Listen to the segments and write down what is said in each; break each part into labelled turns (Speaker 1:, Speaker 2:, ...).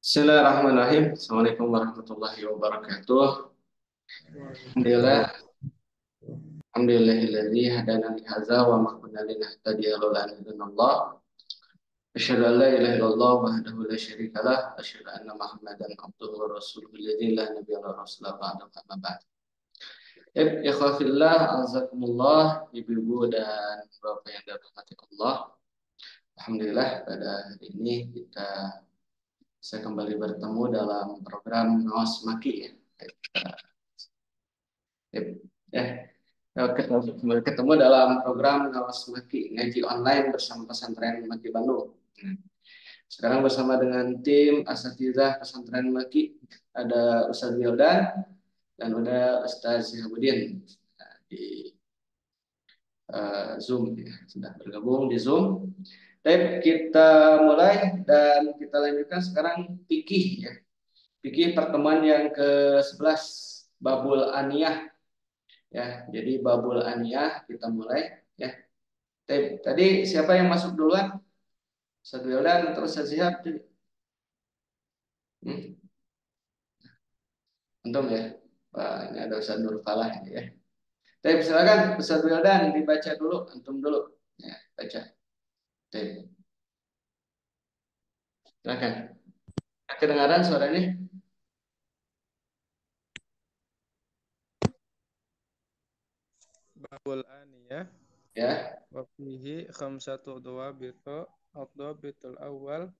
Speaker 1: Bismillahirrahmanirrahim. Assalamualaikum warahmatullahi wabarakatuh. Alhamdulillah, alhamdulillahilladzi hadana li hadza wa ma kunna linahtadiya laula an hadanallah. Asyhadu an la ilaha illallah wahdahu la syarika lah, asyhadu anna Muhammadan abduhu wa rasuluhu alladzi la nabiyya lahu rasulahu ba'da amma ba'd. Ikhwafillah, azakumullah, ibu-ibu dan bapak yang dirahmati Allah. Alhamdulillah pada hari ini kita bisa kembali bertemu dalam program Ngawas Maki ya. Ya, ketemu dalam program Ngawas Maki ngaji online bersama pesantren Maki Bandung. Sekarang bersama dengan tim asatidzah pesantren Maki ada Ustaz Wildan dan ada Ustaz Zihabudin di Zoom ya, sudah bergabung di Zoom. Baik, kita mulai dan kita lanjutkan sekarang fikih ya. Fikih pertemuan yang ke-11 Babul Aniyah ya. Jadi Babul Aniyah kita mulai ya. Tadi siapa yang masuk duluan? Ustaz Wildan terus Ustaz Zihab. Antum ya. Wah, ini ada Ustaz Nur Falah ya. Tapi silakan Ustaz Wildan dibaca dulu, antum dulu. Ya, baca. Baik. Silakan. Kedengaran suaranya?
Speaker 2: Babul aniyah
Speaker 1: Ya.
Speaker 2: wa fihi khamsatu dawabita ad-dabitul awal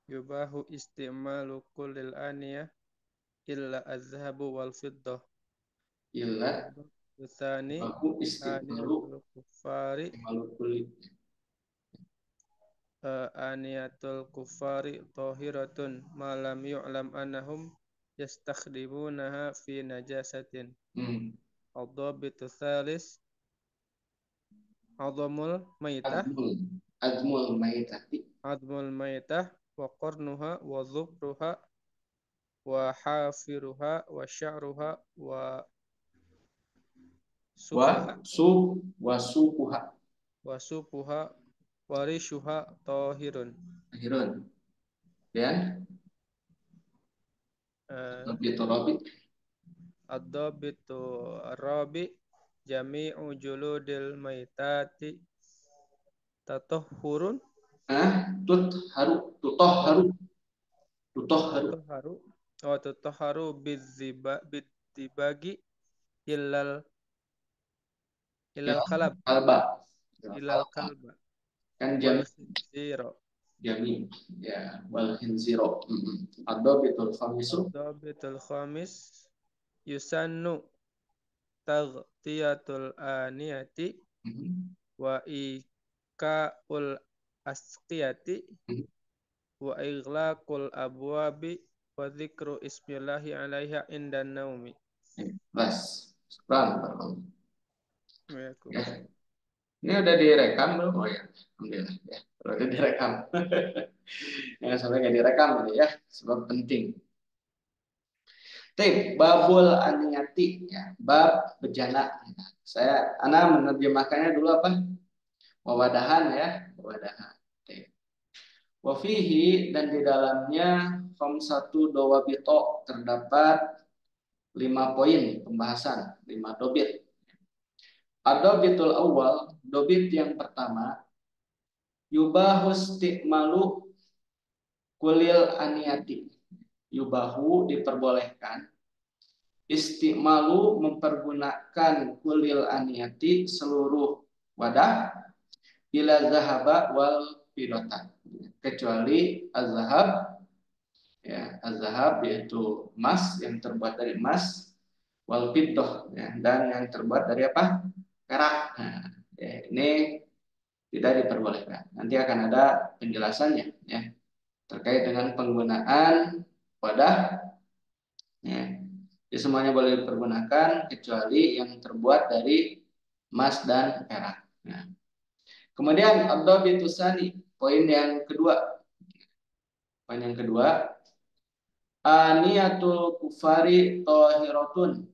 Speaker 2: yubahu istimalu kullil aniyah illa az-zahabu wal fiddah
Speaker 1: Illa
Speaker 2: tsani
Speaker 1: aku istiqmalu
Speaker 2: aniyatul kuffari
Speaker 1: malu kulit.
Speaker 2: aniyatul kuffari tahiratun ma lam yu'lam annahum yastakhdimunaha fi najasatin ad-dabitu tsalis adamul maitah
Speaker 1: Admul maitati.
Speaker 2: admul maitah wa qarnuha wa dhufruha wa hafiruha wa sya'ruha wa sufuha
Speaker 1: Wasupuha.
Speaker 2: wa sufuha wa rishuha tahirun.
Speaker 1: Akhirun. Dan lebih torobi.
Speaker 2: Ad-dabitu rabi jami'u juludil maitati tatahhurun
Speaker 1: Tut haru. Tutoh haru. Tutoh haru.
Speaker 2: tatahharu wa tatahharu bidzibagi illal ilal kalab
Speaker 1: Kalba.
Speaker 2: ilal kalba
Speaker 1: Kan
Speaker 2: wal
Speaker 1: jami.
Speaker 2: khinzira.
Speaker 1: Jami. Ya. Wal hinziro. Ad-dabitul khamisu.
Speaker 2: Ad-dabitul khamis yusannu taghtiyatul aniyati wa ikaul asqiyati wa ighlaqul abwabi wa dzikru ismillahi alaiha indan naumi.
Speaker 1: Kelas. Sekarang. Ya.
Speaker 2: Waalaikumsalam.
Speaker 1: Ini udah direkam belum? Oh ya, alhamdulillah ya. Udah direkam. Jangan sampai nggak direkam ini ya, sebab penting. Babul aniyati ya, bab bejana. Ana menerjemahkannya dulu apa? Wawadahan ya, wawadahan. Wafihi dan di dalamnya satu dawabito terdapat 5 poin pembahasan, 5 dobit. Ad-dabitul awal, dobit yang pertama, yubahu istiqmalu kulil aniyati. Yubahu diperbolehkan. Istiqmalu mempergunakan kulil aniyati seluruh wadah ila zahaba wal fidota. Kecuali az-zahab ya, az-zahab yaitu emas yang terbuat dari emas wal fiddah ya, dan yang terbuat dari apa? Perak. Nah, ya, ini tidak diperbolehkan. Nanti akan ada penjelasannya ya terkait dengan penggunaan wadah ya. Jadi semuanya boleh dipergunakan kecuali yang terbuat dari emas dan perak. Nah, kemudian ad-dhabitus tsani, poin yang kedua. Poin yang kedua, aniyatul kufari tahiratun.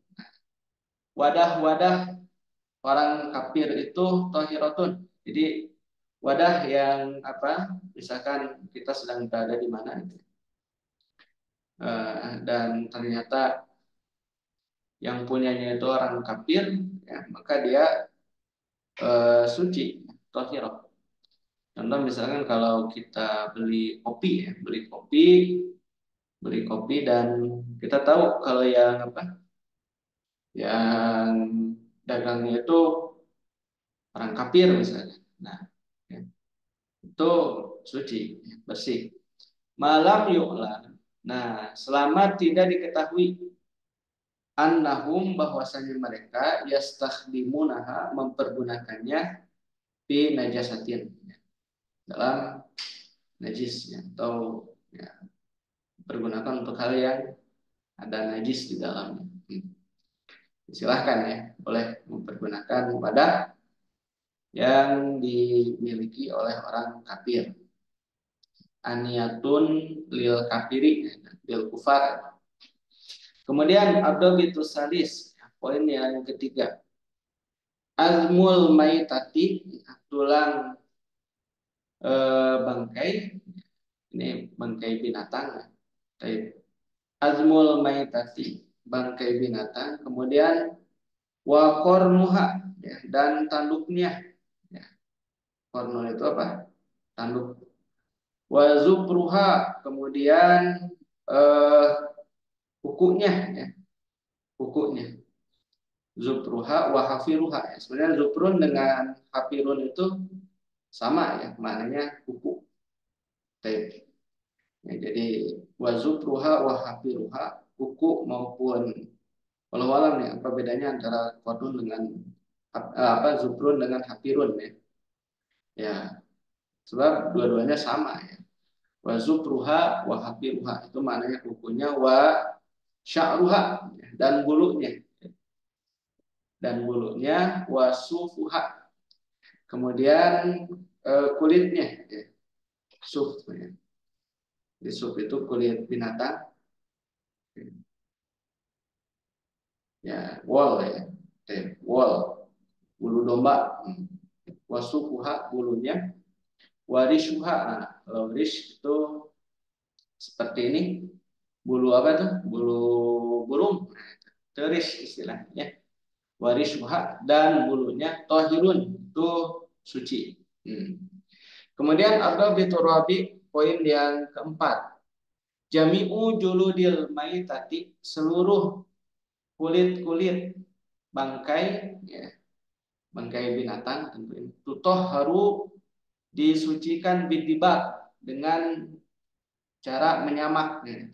Speaker 1: Wadah-wadah orang kafir itu tahiratun. Jadi wadah yang apa? Misalkan kita sedang berada di mana gitu. dan ternyata yang punyanya itu orang kafir, ya, maka dia suci, tohiro. Contoh misalkan kalau kita beli kopi, ya, beli kopi dan kita tahu kalau yang apa, yang dagangnya itu orang kafir misalnya. Nah, ya, itu suci, ya, bersih. Malam yu'lam. Nah, selama tidak diketahui annahum bahwasanya mereka yastakhdimunaha mempergunakannya fi najasatin, ya, dalam najis, ya, atau ya, pergunakan untuk hal yang ada najis di dalamnya. Silahkan ya, boleh mempergunakan wadah yang dimiliki oleh orang kafir. Aniyatun lil kafiri, lil kufar. Kemudian abdobitus sadis, poin yang ketiga. Azmul maitati, tulang bangkai, ini bangkai binatang. Azmul maitati, bangkai binatang. Kemudian wakornuha, ya, dan tanduknya. Ya, kornu itu apa? Tanduk. Wazupruha, kemudian eh, kukunya, ya, kukunya. Zupruha wa hafiruha. Ya. Sebenarnya zuprun dengan hafirun itu sama, ya, maknanya kuku. Ya, jadi wazupruha wa hafiruha, kuku maupun walau alam, ya, apa bedanya antara kodun dengan apa zuprun dengan hafirun, ya. Ya, sebab dua-duanya sama, ya. Wa zupruha wa hafiruha itu maknanya kukunya, wa sya'ruha, ya, dan bulunya wa sufuha, kemudian kulitnya, ya, suf, ya. Di suf itu kulit binatang, ya, wol, ya, wol, bulu domba, wa sufuha, bulunya, warishuha. Nah, kalau rish itu seperti ini, bulu apa tuh? Bulu burung. Nah, teris istilahnya. Warishuha, dan bulunya tohirun, itu suci. Kemudian ada biturabi, poin yang keempat. Jami'u juludil maitati, seluruh kulit-kulit bangkai, ya, bangkai binatang tentunya. Tutoh haru, disucikan bidibak, dengan cara menyamak, ya.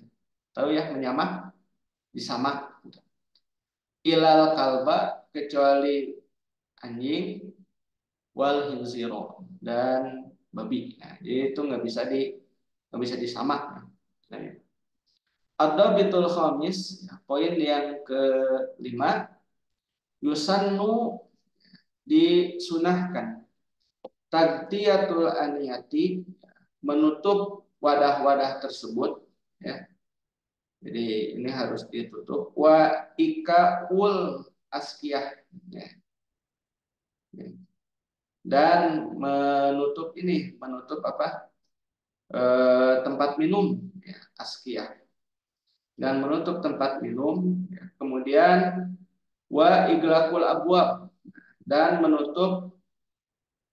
Speaker 1: Tahu ya menyamak, disamak. Ilal kalba, kecuali anjing, wal hinziro, dan babi. Nah, jadi itu nggak bisa disamak. Nah, ya. Ada bitul khamis, poin yang kelima. Yusannu, disunahkan. Tagtiyatul aniyati, menutup wadah-wadah tersebut, ya. Jadi ini harus ditutup. Wa ikaul askiyah, ya. Dan menutup apa? Tempat minum, ya, askiyah. Dan menutup tempat minum, ya. Kemudian wa iglaqul abwab, dan menutup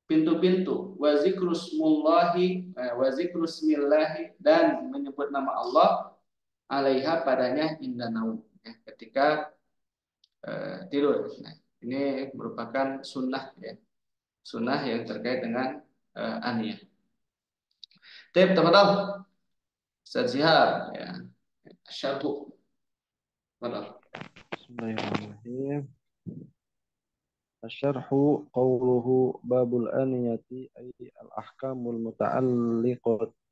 Speaker 1: pintu-pintu, wa zikrusmillahi, dan menyebut nama Allah alaiha, padanya, inda naum, ya, ketika tidur. Nah, ini merupakan sunnah, ya, sunnah yang terkait dengan aniyah. Tip, tafadhal. Ustaz Zihab, ya. Syarhu. Tafadhal.
Speaker 3: Bismillahirrahmanirrahim. Asyarhu qawluhu babul aniyati ay al-ahkamul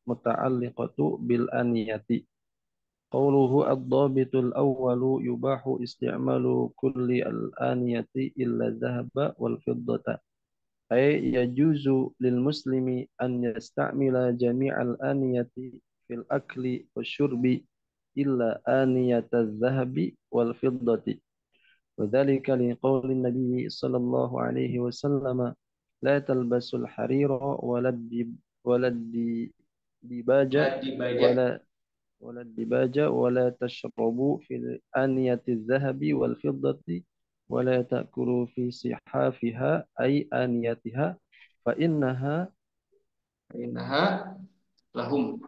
Speaker 3: muta'alliqatu bil aniyati. Qawluhu ad-dhabitul awwalu yubahu isti'malu kulli al-aniyati illa dhahaba wal fiddata. Ay yajuzu lil muslimi an yasta'mila jami'al aniyati fil akli wasyurbi illa aniyata dhahabi wal fiddati. وذلك لقول النبي صلى الله عليه وسلم لا تلبسوا الحرير ولا الديباج
Speaker 1: Wadibaja.
Speaker 3: ولا ولا الدباج ولا تشربوا في آنية الذهب والفضة ولا تأكلوا في صحافها أي آنيتها فإنها
Speaker 1: Innaha lahum.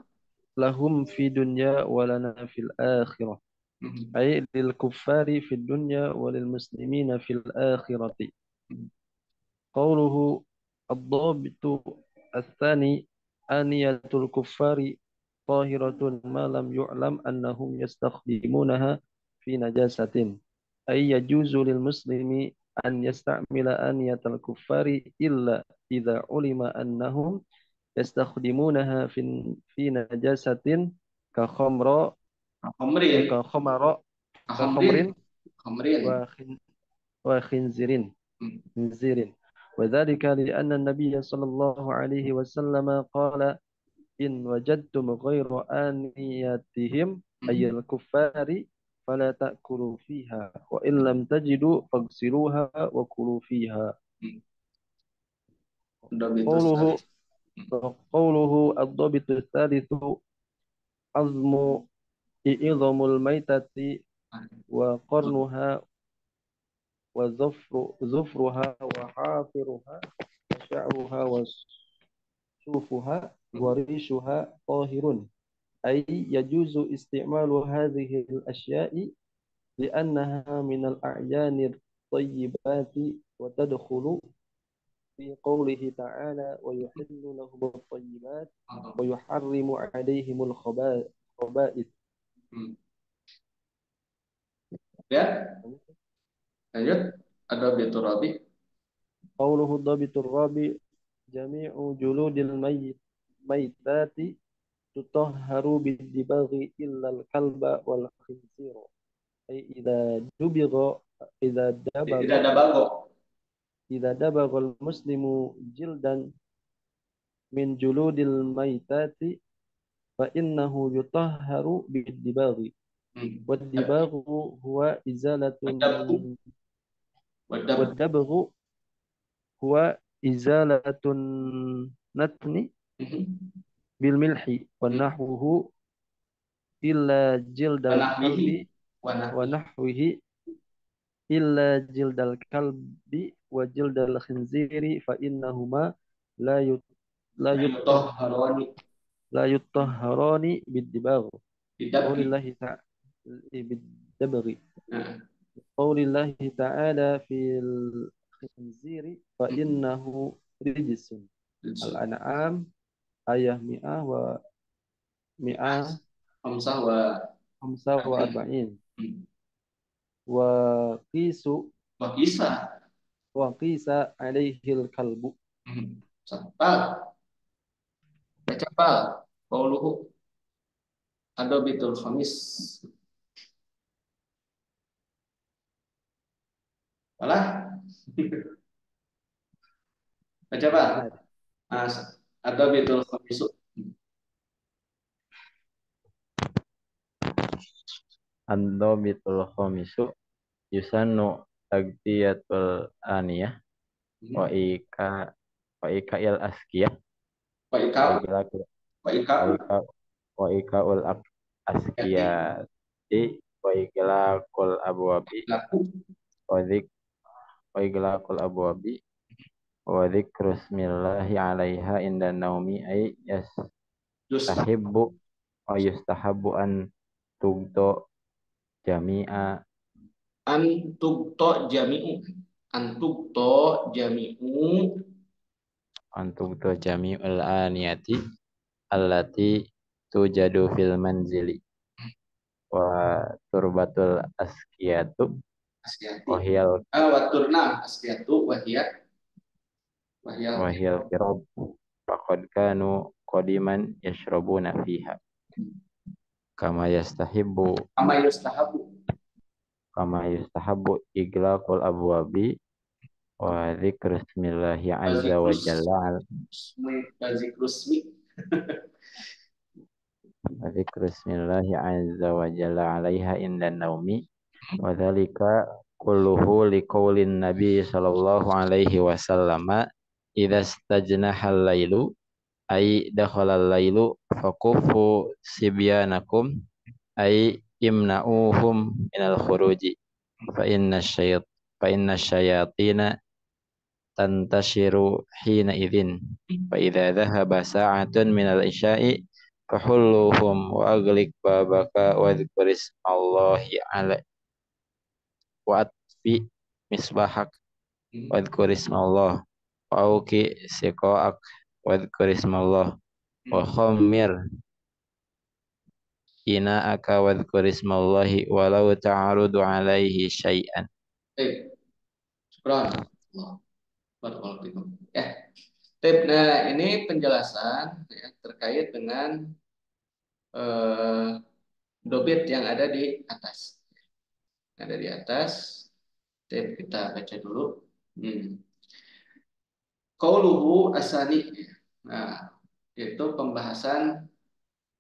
Speaker 3: لهم في دنيا ولنا في الآخرة أي للكفار في الدنيا وللمسلمين في الآخرة. قوله الضابط الثاني آنية الكفار طاهرة ما لم يعلم أنهم يستخدمونها في نجاسة أي يجوز للمسلم أن يستعمل آنية الكفار إلا إذا علم أنهم يستخدمونها في نجاسة كخمر
Speaker 1: Khamrin,
Speaker 3: كخمر
Speaker 1: khamrin,
Speaker 3: كخمر
Speaker 1: khamrin.
Speaker 3: وخن- وخنزير
Speaker 1: Hmm.
Speaker 3: خنزير وذلك لأن النبي صلى الله عليه وسلم قال إن وجدتم غير آنيتهم أي
Speaker 1: Hmm.
Speaker 3: الكفار فلا تأكلوا فيها وإن لم تجدوا فاغسلوها وكلوا فيها.
Speaker 1: Hmm. Udah betul sekali.
Speaker 3: قوله قوله الضابط الثالث عظم عظم الميتة وقرنها وظفرها وحافرها وشعرها وصوفها
Speaker 1: Hmm.
Speaker 3: وريشها طاهر أي يجوز استعمال هذه الأشياء لأنها من الأعيان الطيبات وتدخل في قوله تعالى ويحل لهم الطيبات ويحرم عليهم الخبائث.
Speaker 1: Hmm. Ya, lanjut. Ada betul Rabi.
Speaker 3: قوله الضابط الرابع جميع جلود الميتات تطهر بالدباغ إلا الكلب والخنزير أي إذا
Speaker 1: Tidak
Speaker 3: دبغ
Speaker 1: ada bago.
Speaker 3: إذا دبغ المسلم جلدا من جلود الميتات فإنه يطهر بالدباغ
Speaker 1: Hmm.
Speaker 3: والدباغ هو إزالة
Speaker 1: Wadabku, wadab.
Speaker 3: والدبغ هو إزالة النتن
Speaker 1: Hmm.
Speaker 3: بالملح
Speaker 1: Hmm.
Speaker 3: ونحوه إلا جلد
Speaker 1: Wanahwihi,
Speaker 3: الكلب
Speaker 1: wanahwihi.
Speaker 3: ونحوه إلا جلد الكلب وجلد الخنزير فإنهما لا لا
Speaker 1: Ayutoh
Speaker 3: يطهر
Speaker 1: harwani,
Speaker 3: لا يطهران بالدباغ قول
Speaker 1: bidabki.
Speaker 3: الله تعالى بالدبغ
Speaker 1: Nah,
Speaker 3: قول الله تعالى في الخنزير
Speaker 1: hmm.
Speaker 3: فإنه رجس الأنعام آية 100
Speaker 1: Hamzah wa
Speaker 3: 145
Speaker 1: Hmm.
Speaker 3: وقيس
Speaker 1: Wah, kisah.
Speaker 3: وقيس عليه الكلب.
Speaker 1: Hmm. Sapal, baca pal. Qauluhu ada betul khamis. Alah, baca pal. Nah, ada betul khamis.
Speaker 4: Ad-dhabitul khamisu yusannu tagtiyatul aniyah wa
Speaker 1: Hmm.
Speaker 4: ika wa ika il askiyah
Speaker 1: Wa
Speaker 4: wa
Speaker 1: ikau,
Speaker 4: ika
Speaker 1: wa ikau,
Speaker 4: wa ika wa ika ul
Speaker 1: yati,
Speaker 4: askiyati wa ika kul abwabi
Speaker 1: laku,
Speaker 4: wa dik wa ika kul abwabi wa dzikru ismillahi 'alaiha inda naumi ay
Speaker 1: dus,
Speaker 4: yastahibbu wa yustahabbu an tugdo jami'a
Speaker 1: antuk jami'u, antuk jami'u,
Speaker 4: untuk to jami'ul aniyati allati tujadu fil manzili wa turbatul askiyatu
Speaker 1: asyati.
Speaker 4: wahiyal
Speaker 1: Waturna asyatu wahiyal
Speaker 4: wahiyal
Speaker 1: kirab.
Speaker 4: kirab faqad kanu qadiman yashrabuna fiha kama yastahibbu
Speaker 1: Ama yustahabu,
Speaker 4: kama yustahabbu iglaqul abwabi wa dzikru bismillahi azza wa
Speaker 1: bazikrus,
Speaker 4: jalla
Speaker 1: bazikrusmi,
Speaker 4: wa dzikru bismillahi azza wa jalla 'alaiha inda naumi wa dzalika kulluhu liqaulin nabi sallallahu alaihi wasallam idza stajnaha al-lailu ay dakhala al-lailu fakufu sibyanakum ay imna'uhum minal khuruji fa inna syayat fa inna syayatina tantashiru hina idzin fa idza dhahaba sa'atun minal isya'i fahulluhum wa aghliq babaka wa dzkur ismallahi ala wa atfi misbahak wa dzkur ismallah wa auki siqaak wa dzkur ismallah wa khammir ina'aka wa dzkur ismallahi walau ta'arudu alaihi syai'an.
Speaker 1: Baik. Syukran. Barakallahu fikum. Ya. Nah, ini penjelasan ya, terkait dengan dobit yang ada di atas. Ada di atas. Kita baca dulu. Qauluhu asani. Nah, itu pembahasan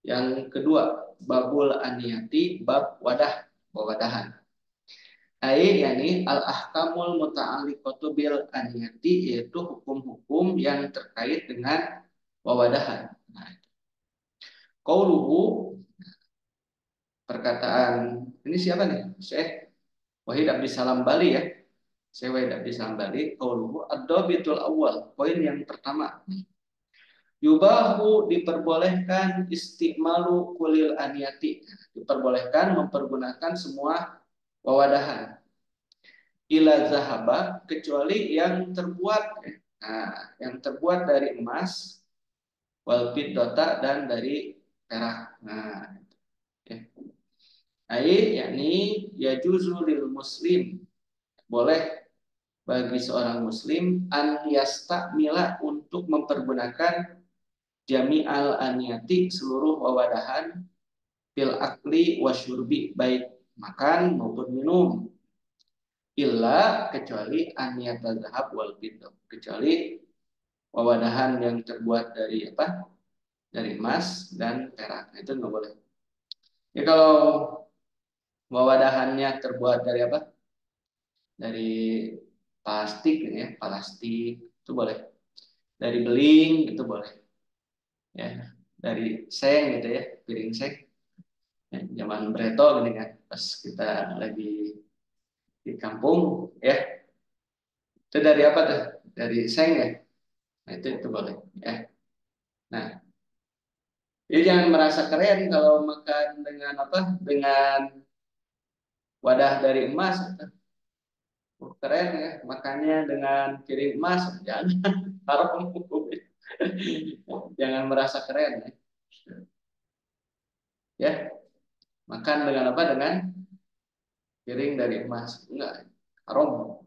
Speaker 1: yang kedua, babul aniyati, bab wadahan. Yani al-ahkamul muta'alliqatu bil aniyati, yaitu hukum-hukum yang terkait dengan wawadahan. Nah, qauluhu, perkataan ini siapa nih? Syekh Wahid Abdissalam Bali ya. Syekh Wahid Abdissalam Bali, qauluhu ad-dhabitul awal, poin yang pertama. Yubahu, diperbolehkan istimalu kulil aniyati, diperbolehkan mempergunakan semua wawadahan. Ila zahaba, kecuali yang terbuat yang terbuat dari emas, wal fiddata, dan dari perak. Yakni yajuzu lil muslim, boleh bagi seorang muslim an yastamila, untuk mempergunakan jami'al aniyati, seluruh wawadahan, fil akli wasyurbi, baik makan maupun minum, illa, kecuali aniyat zahab wal fiddah, kecuali wawadahan yang terbuat dari dari emas dan perak, itu nggak boleh. Ya, kalau wawadahannya terbuat dari dari plastik ya, plastik itu boleh. Dari beling itu boleh. Ya, dari seng gitu ya, piring seng. Ya, zaman Breto gini kan, pas kita lagi di kampung ya. Itu dari apa tuh? Dari seng ya. Nah, itu boleh ya. Nah, jadi jangan merasa keren kalau makan dengan Dengan wadah dari emas. Keren ya, makannya dengan piring emas. Jangan haram. Jangan merasa keren ya. Ya, makan dengan Dengan piring dari emas. Enggak, haram.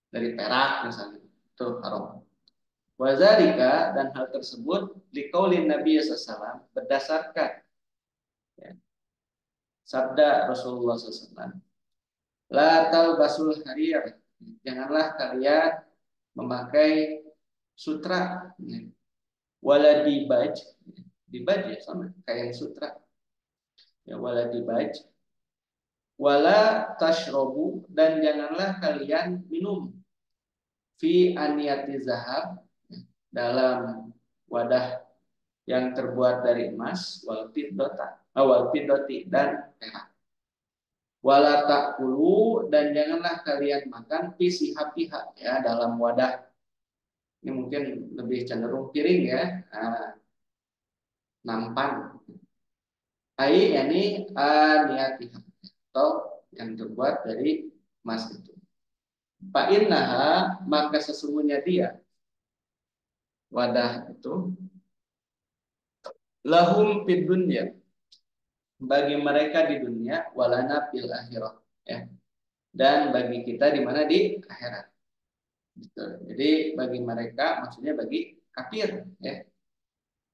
Speaker 1: Dari perak misalnya, itu haram. Wazalika, dan hal tersebut liqaulin Nabi SAW, berdasarkan ya, sabda Rasulullah SAW. La talbasul harir, janganlah kalian memakai sutra, ya. Wala dibaj, dibaj ya sama kayak sutra. Ya, wala dibaj, wala tashrobu, dan janganlah kalian minum fi aniyati zahab, dalam wadah yang terbuat dari emas, wal fiddati, dan perak. Wala takulu, dan janganlah kalian makan pihak ya, dalam wadah. Ini mungkin lebih cenderung piring ya, nampan. Yani aniyatiha, atau yang terbuat dari emas itu. Fa'innaha, maka sesungguhnya dia, wadah itu, lahum fid dunya, bagi mereka di dunia, walana fil akhirah ya, dan bagi kita di mana, di akhirat gitu. Jadi bagi mereka maksudnya bagi kafir ya,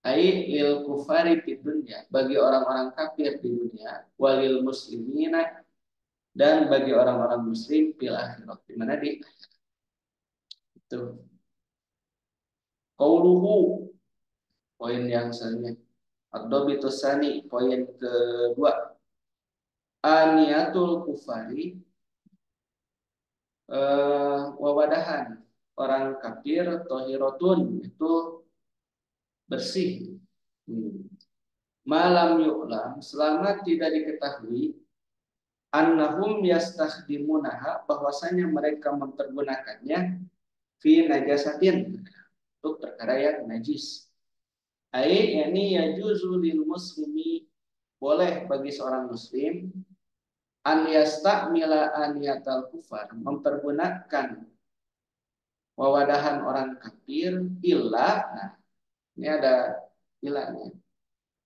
Speaker 1: ai lil kufari fid dunya, bagi orang-orang kafir di dunia, walil muslimina, dan bagi orang-orang muslim fil akhirah, di mana, di akhirat itu. Qauluhu, poin yang selanjutnya, ad-dhabitus tsani, poin kedua, aniyatul kufari, wawadahan orang kafir, tohirotun, itu bersih, Malam yu'lam, selama tidak diketahui annahum yastakhdimunaha, bahwasanya mereka mempergunakannya fi najasatin, untuk perkara yang najis. Ai yakni yajuzu lil muslimi, boleh bagi seorang muslim an yastamila aniyatal kufar, mempergunakan wawadahan orang kafir, illa, nah ini ada ilahnya,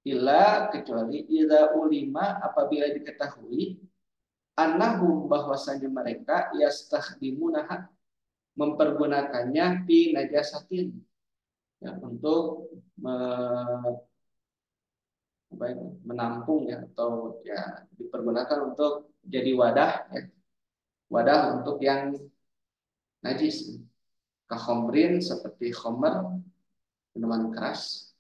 Speaker 1: illa kecuali idza ulima, apabila diketahui annahum, bahwasanya mereka yastakhdimunaha, mempergunakannya fi najasatin, ya, untuk menampung, ya, atau ya dipergunakan untuk jadi wadah, ya, wadah untuk yang najis, kahomrin, seperti khomer, minuman keras,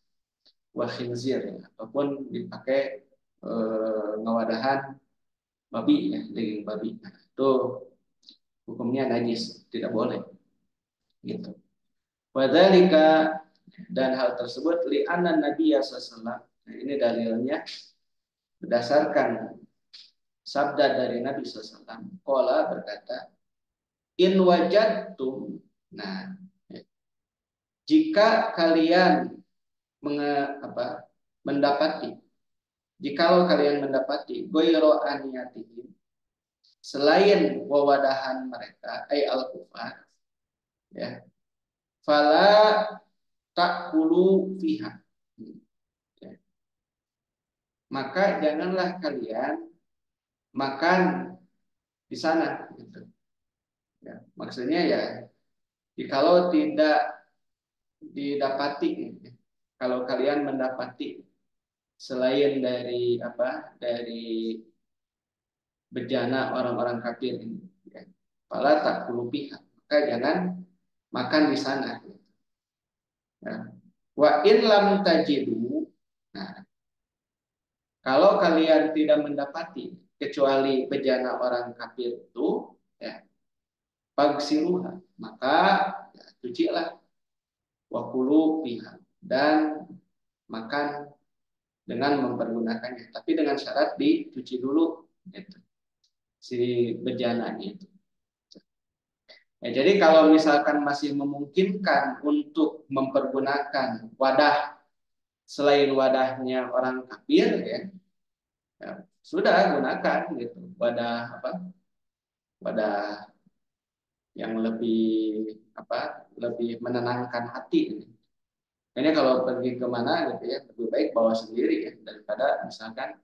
Speaker 1: wa khinzir, ya, ataupun dipakai ngewadahan babi, ya, daging babi. Nah, itu hukumnya najis, tidak boleh, gitu. Wadzalika, dan hal tersebut li'anna Nabi sallallahu, nah, ini dalilnya berdasarkan sabda dari Nabi SAW. Qala, berkata, in wajadtum, nah, jika kalian mendapati, jikalau kalian mendapati goiro aniyatihim, selain wawadahan mereka, ay al-kufar, ya, fala ta'kulu fiha, ya, maka janganlah kalian makan di sana, gitu. Ya, maksudnya ya, jikalau tidak didapati, kalau kalian mendapati selain dari bejana orang-orang kafir ini, ya, fala ta'kulu fiha, maka jangan makan di sana, ya. Wa in lam tajidu, nah, kalau kalian tidak mendapati kecuali bejana orang kafir itu, ya, pagsiruha, maka ya, cucilah, wakulu fiha, dan makan dengan mempergunakannya, tapi dengan syarat dicuci dulu, gitu, si bejananya itu. Ya, jadi kalau misalkan masih memungkinkan untuk mempergunakan wadah selain wadahnya orang kafir, ya, ya sudah gunakan, gitu, wadah wadah yang lebih menenangkan hati. Ini kalau pergi kemana, gitu ya, lebih baik bawa sendiri, ya, daripada misalkan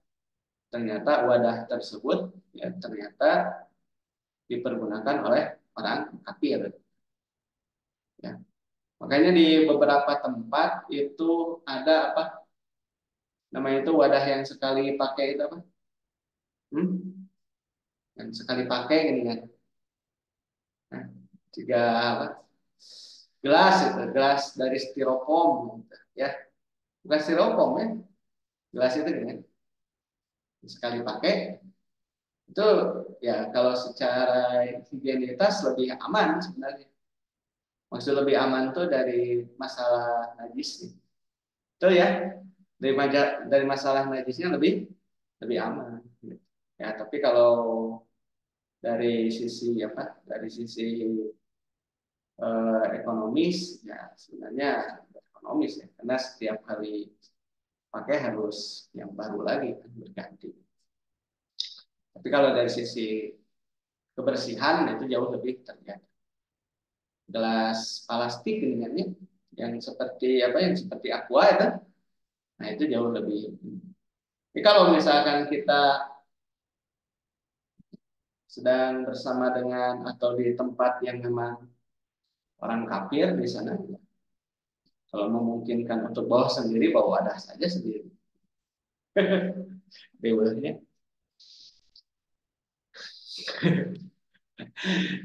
Speaker 1: ternyata wadah tersebut, ya, ternyata dipergunakan oleh orang kafir, ya. Makanya di beberapa tempat itu ada namanya itu wadah yang sekali pakai, itu apa? Yang sekali pakai ini kan. Nah, juga gelas, itu gelas dari styrofoam, gitu, ya. Bukan styrofoam, ya. Gelas itu kan sekali pakai. Itu ya kalau secara higienitas lebih aman sebenarnya. Maksud lebih aman tuh dari masalah najis. Itu ya, dari masalah najisnya lebih aman. Ya, tapi kalau dari sisi Dari sisi ekonomis, ya sebenarnya ekonomis, ya, karena setiap kali pakai harus yang baru lagi kan, berganti. Tapi kalau dari sisi kebersihan itu jauh lebih terjaga. Gelas plastik ini kan, ya, yang seperti aqua itu, nah itu jauh lebih. Jadi kalau misalkan kita sedang bersama dengan atau di tempat yang memang orang kafir di sana, kalau memungkinkan untuk bawa sendiri, bawa wadah saja sendiri. Bebasnya.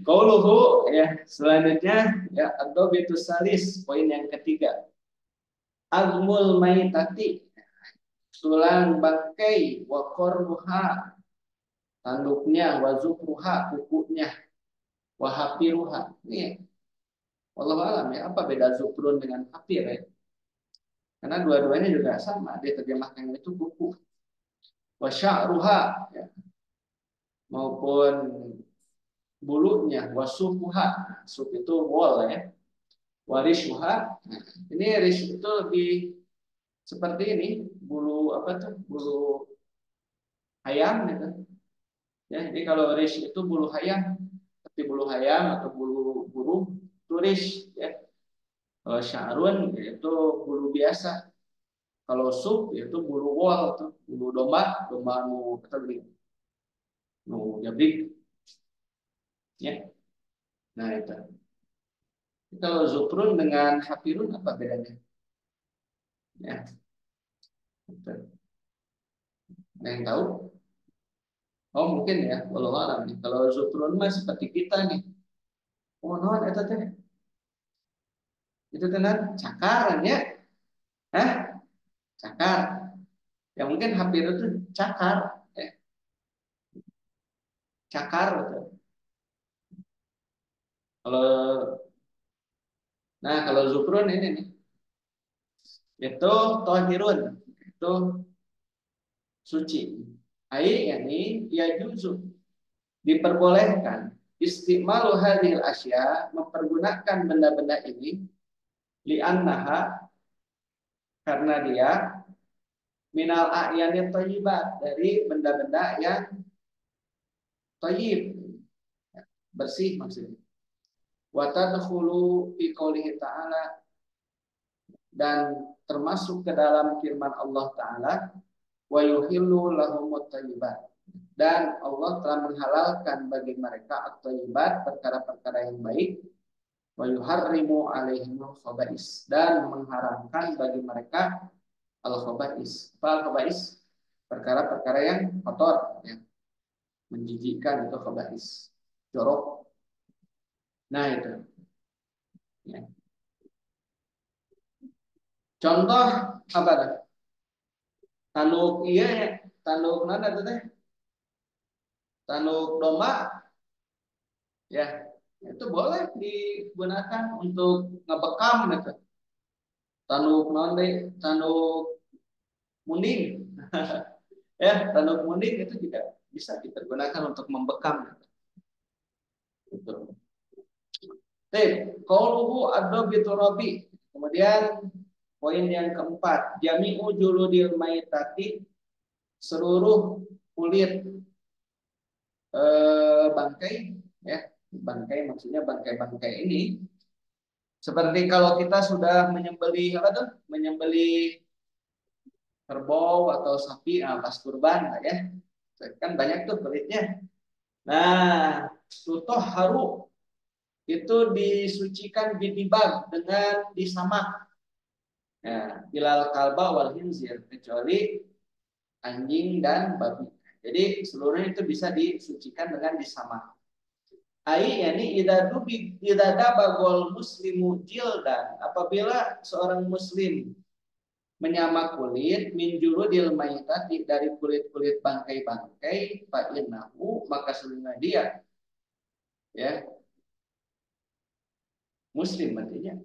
Speaker 1: Qauluhu, ya, selanjutnya, ya, ad-dhabitus salis, poin yang ketiga. Azmul maitati, tulang bangkai, wa qarruha, tanduknya, wa zufruha, kukunya, wa hafiruha. Ini wallahu alam, ya, apa beda zukrun dengan hafir, ya? Karena dua-duanya juga sama, diterjemahkan itu kuku. Wa sya'ruha, ya, maupun bulunya, wasufuha, suf itu wol ya, warishuha. Nah, ini rish itu lebih seperti ini, bulu apa tuh, bulu ayam gitu. Ya, jadi kalau rish itu bulu ayam, seperti bulu ayam atau bulu burung, itu rish ya. Kalau sya'run yaitu bulu biasa. Kalau suf yaitu bulu wol tuh, bulu domba, domba nu keteli, nu jabrik. Ya. Nah itu. Kalau zukrun dengan hafirun apa bedanya? Ya, itu. Ada yang tahu? Oh mungkin ya, walau alam nih. Kalau zukrun mah seperti kita nih. Oh non itu teh, itu tenan cakaran ya, Hah? Cakar. Ya mungkin hafirun itu cakar, ya. Cakar betul. Kalau kalau zukrun ini nih, itu tohirun, itu suci. Ai yani ya juzu, diperbolehkan istimalu hadhil asya, mempergunakan benda-benda ini li'annaha, karena dia minal a'yanit thayyibat, dari benda-benda yang thayyib, bersih maksudnya. Wa tadkhulu fi qoulihi ta'ala, dan termasuk ke dalam firman Allah Ta'ala, wa yuhillu lahumut thayyibat, dan Allah telah menghalalkan bagi mereka at-thayyibat, perkara-perkara yang baik, wa yuharrimu alaihimul khaba'is, dan mengharamkan bagi mereka al-khaba'is. Apa al-khaba'is? Perkara-perkara yang kotor, yang menjijikkan, itu khaba'is. Jorok. Nah itu. Ya. Contoh apa dah? Tanduk iya ya, tanduk mana tuh teh? Tanduk domba, ya itu boleh digunakan untuk ngebekam gitu. Tanduk nonde, tanduk munding, ya tanduk munding itu juga bisa dipergunakan untuk membekam. Gitu. Qauluhu ad-dabitu rabi. Kemudian poin yang keempat, jami'u juludil maitati, seluruh kulit bangkai, ya. Bangkai maksudnya bangkai-bangkai ini seperti kalau kita sudah menyembelih apa tuh? Menyembelih kerbau atau sapi, pas kurban lah ya. Kan banyak tuh kulitnya. Nah, tutoh haru, itu disucikan bidibag, dengan disamak. Ya, ilal kalba wal hinzir, kecuali anjing dan babi. Jadi seluruhnya itu bisa disucikan dengan disamak. Ai yani idza dabagol muslimu jildan, apabila seorang muslim menyamak kulit min juludil maitati, dari kulit-kulit bangkai-bangkai, fa innahu, maka sesungguhnya dia, ya, muslim artinya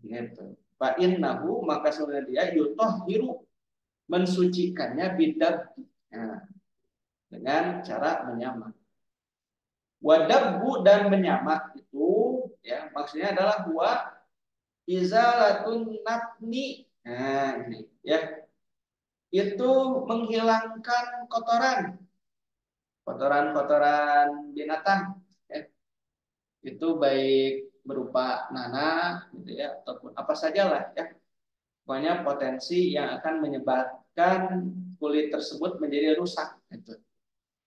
Speaker 1: gitu. Fa innahu, maka sesungguhnya dia yutahhiru, mensucikannya bidak, nah, dengan cara menyamak. Wadabbu, dan menyamak itu ya maksudnya adalah huwa izalatun natni. Nah, ini ya. Itu menghilangkan kotoran binatang ya. Itu baik berupa nanah gitu ya, ataupun apa sajalah ya. Pokoknya potensi yang akan menyebabkan kulit tersebut menjadi rusak gitu.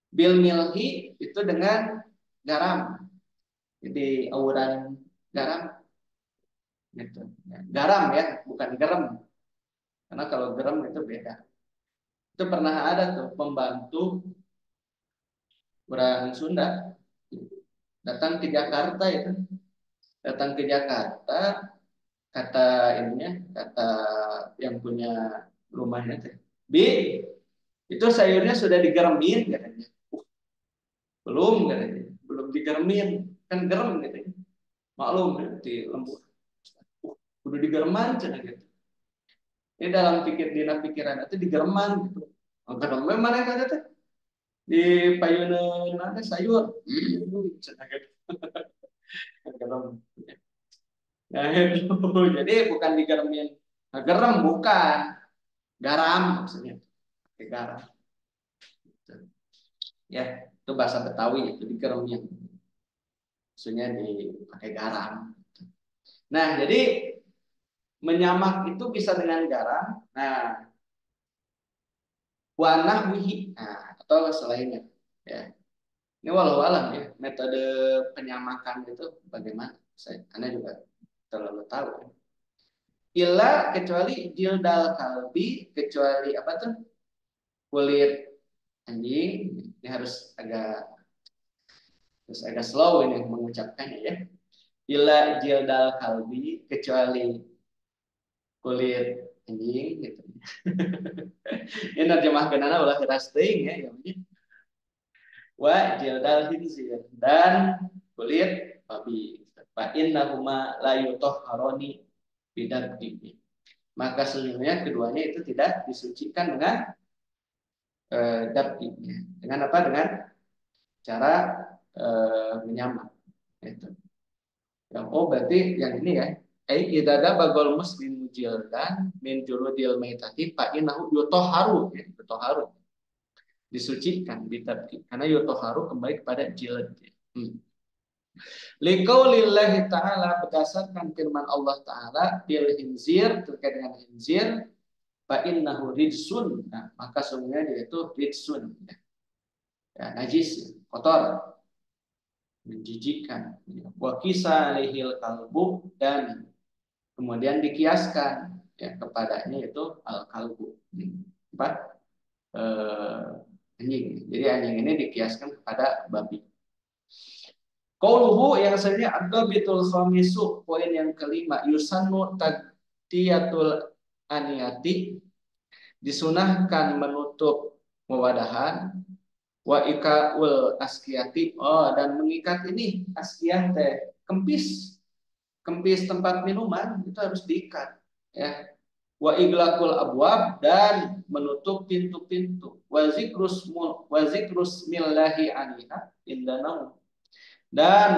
Speaker 1: Bil milhi, itu dengan garam. Jadi auran garam gitu. Garam ya, bukan garam. Karena kalau garam itu beda. Itu pernah ada tuh pembantu orang Sunda datang ke Jakarta itu. Datang ke Jakarta, kata ininya, kata yang punya rumahnya teh, "Bi, itu sayurnya sudah digeremin," katanya. Belum katanya, belum digeremin. Kan gerem katanya. Maklum ya, di lembut. Udah digereman cina gitu. Ini dalam pikiran itu digereman gitu. Oh, gereman mana kata teh? Di payuneun nanti sayur. Cenah gitu. Gerem. Nah, itu. Jadi bukan digeremin. Nah, gerem bukan. Garam maksudnya. Pakai garam. Ya, itu bahasa Betawi itu digeremin. Maksudnya dipakai garam. Nah, jadi menyamak itu bisa dengan garam. Nah, wanah wihi. Nah, atau selainnya. Ya. Ini walau alam ya, metode penyamakan itu bagaimana? Anda juga terlalu tahu. Illa kecuali jildal kalbi, kecuali apa tuh? Kulit anjing. Ini harus agak slow ini mengucapkannya ya. Illa jildal kalbi, kecuali kulit anjing gitu. Ini nerjemahkeunana ulah keras teuing ya. Wa jildal hinzir, dan kulit babi. Fa innahuma la yutahharani bidabbi. Maka sesungguhnya keduanya itu tidak disucikan dengan dabbinya. Dengan apa? Dengan cara menyamak. Itu. Oh berarti yang ini ya. Idada bagol muslim jildan min juludil maitati fa innahu yutahharu ya, yutahharu. Disucikan bidabbi. Karena yutahharu kembali kepada jilad. Liqaulillahi ta'ala, berdasarkan firman Allah Ta'ala bil hinzir, terkait dengan hinzir, fa innahu rijsun. Nah, maka sungguhnya dia itu rijsun. Ya, najis, kotor, menjijikkan. Wa kisalihil kalbu, dan kemudian dikiaskan ya kepadanya itu al kalbu. Apa? Anjing. Jadi anjing ini dikiaskan kepada babi. Qauluhu yang sebenarnya ad-dhabitul khamisu, poin yang kelima, yusannu taqtiyatul aniyati, disunahkan menutup wawadahan, wa ikaul askiyati, dan mengikat ini askiyah teh kempis tempat minuman itu harus diikat ya. Wa iglaqul abwab, dan menutup pintu-pintu, wa zikrus millahi aniha indana, dan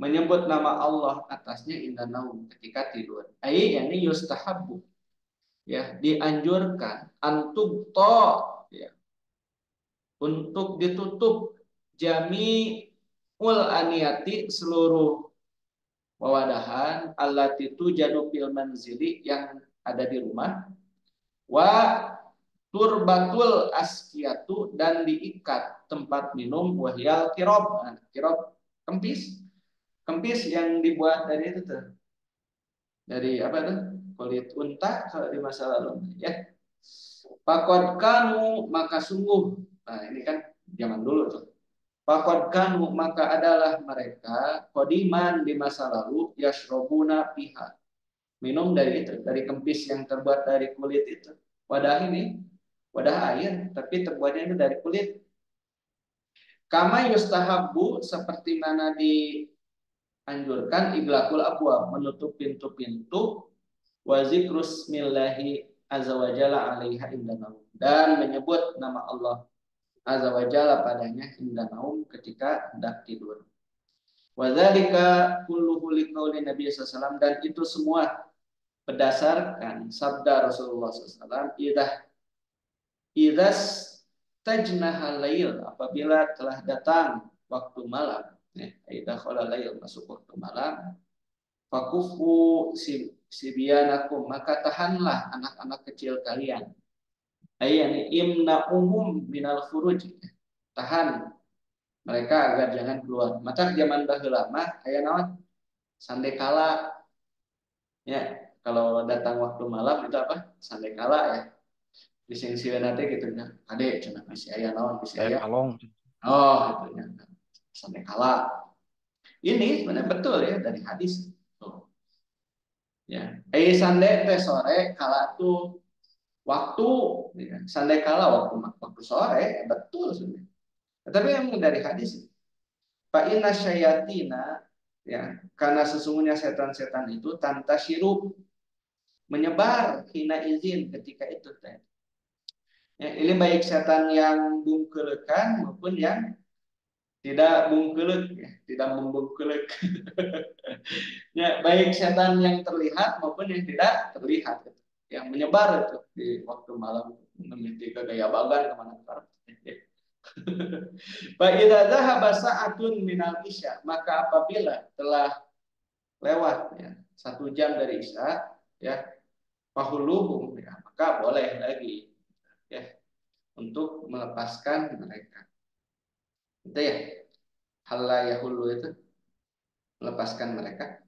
Speaker 1: menyebut nama Allah atasnya inda naum, ketika tidur. Yani yustahabbu, ya, dianjurkan, antubto, ya, untuk ditutup jami'ul aniyati, seluruh wawadahan, allati tujadu fil manzili, yang ada di rumah, wa turbatul askiyatu, dan diikat tempat minum, wahyal kirob. Nah, kirob kempis yang dibuat dari itu tuh, dari apa tuh, kulit unta kalau di masa lalu ya. Pakod kanu, maka sungguh, nah ini kan zaman dulu tuh. Pakod kanu, maka adalah mereka kodiman di masa lalu, yasrobuna piha, minum dari itu, dari kempis yang terbuat dari kulit itu. Wadah ini wadah air, tapi terbuatnya itu dari kulit. Kama yustahabbu, seperti mana dianjurkan, iglaqul abwab, menutup pintu-pintu, wa zikrus millahi azza wa jalla 'alaiha inda naum, dan menyebut nama Allah azza wa jalla padanya inda naum, ketika hendak tidur. Wa dzalika kulluhu liqauli Nabi sallallahu alaihi wasallam, dan itu semua berdasarkan sabda Rasulullah SAW, idas tajnahal lail, apabila telah datang waktu malam, ya, idza khala lail, masuk waktu malam, fakufu sibyanakum, maka tahanlah anak-anak kecil kalian. Ayani imna umum minal furuj, tahan mereka agar jangan keluar. Maka zaman baheula mah aya naon? Sandekala. Ya, kalau datang waktu malam itu apa? Sandekala ya. Dising-sieun teh gitu nya. Ade cenah bisi aya naon, bisi aya.
Speaker 3: Kalong.
Speaker 1: Oh, gitu ya. Sandekala. Ini sebenarnya betul ya dari hadis. Tuh. Ya, sande teh sore kala tuh waktu, ya. Sande kala waktu sore, betul sebenarnya. Tapi yang dari hadis, fa inna syayatina, ya, karena sesungguhnya setan-setan itu tantasyiru, menyebar hina izin ketika itu teh. Ya, ini baik setan yang bungkelekan maupun yang tidak bungkelek, ya, tidak membungkelek. Ya, baik setan yang terlihat maupun yang tidak terlihat, gitu. Yang menyebar itu di waktu malam memiliki kegayabagan kemana-mana. Fa'idza dzahaba sa'atun minal isya, maka apabila telah lewat ya, 1 jam dari isya, ya, fahuluhum, ya, maka boleh lagi ya untuk melepaskan mereka. Itu ya, halla yahulu itu melepaskan mereka.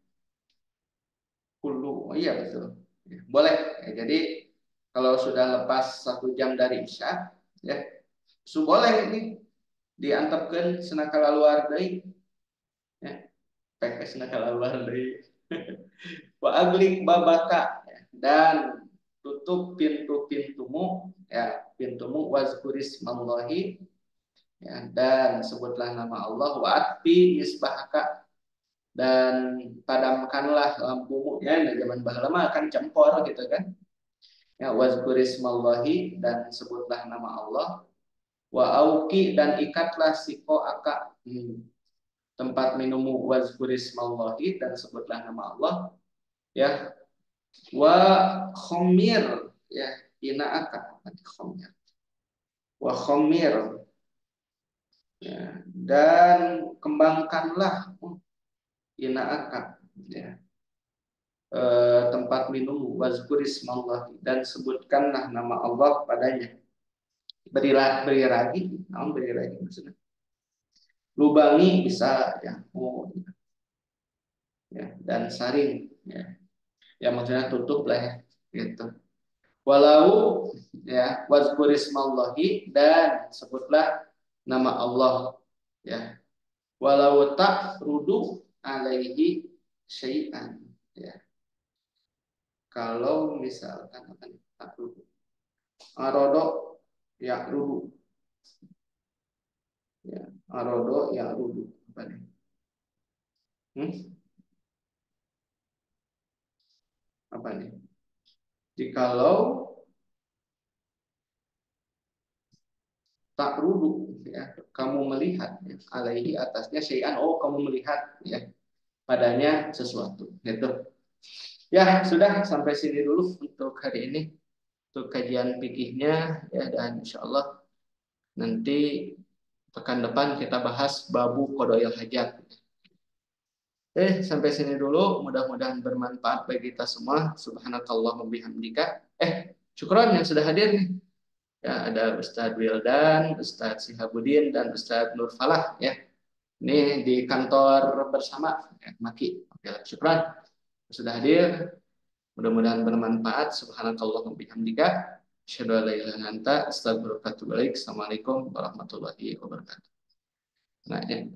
Speaker 1: Hulu, oh iya betul. Ya, boleh. Ya, jadi kalau sudah lepas 1 jam dari isya, ya, boleh ini diantepkan senakala luar dari, ya, pakai senakala luar dari. Wa aglik babaka, ya, dan tutup pintu-pintumu, ya, pintumu wazkurismallahi, ya, dan sebutlah nama Allah, wa atfi misbahaka, dan padamkanlah lampumu, ya, nah, zaman baheula mah kan cempor gitu kan, ya, wazkurismallahi, dan sebutlah nama Allah, wa auki, dan ikatlah siko aka, tempat minummu, wazkurismallahi, dan sebutlah nama Allah, ya, wa khomir, ya, inaaka, khomir, wa khomir, ya, dan kembangkanlah inaaka, ya, tempat minum, wazkurismallah, dan sebutkanlah nama Allah padanya. Beri lagi, namun beri lagi maksudnya. Lubangi bisa, ya, ya, dan saring, ya, ya maksudnya tutup lah ya, gitu. Walau, ya, wazkurismallahi, dan sebutlah nama Allah, ya. Walau tak rudu alaihi syai'an, ya. Kalau misalkan apa nih? Tak rudu. Arodo ya rudu. Ya, arodo ya rudu. Apa nih? Apa nih? Jikalau tak rudu, ya, kamu melihat, ya, alaihi atasnya syai'an, oh kamu melihat, ya, padanya sesuatu, gitu. Ya, sudah sampai sini dulu untuk hari ini, untuk kajian fikihnya, ya, dan insya Allah nanti pekan depan kita bahas babu qada'il hajat. Sampai sini dulu, mudah-mudahan bermanfaat bagi kita semua. Subhanakallahumma bihamdika. Syukron yang sudah hadir nih. Ya, ada Ustadz Wildan, Ustadz Sihabuddin, dan Ustadz Nur Falah, ya. Ini di kantor bersama, ya, Maki. Oke, syukron sudah hadir. Mudah-mudahan bermanfaat. Subhanakallahumma bihamdika. Asyhadu an la ilaha illa anta, astaghfiruka wa atubu ilaik. Assalamualaikum warahmatullahi wabarakatuh. Nah, ya.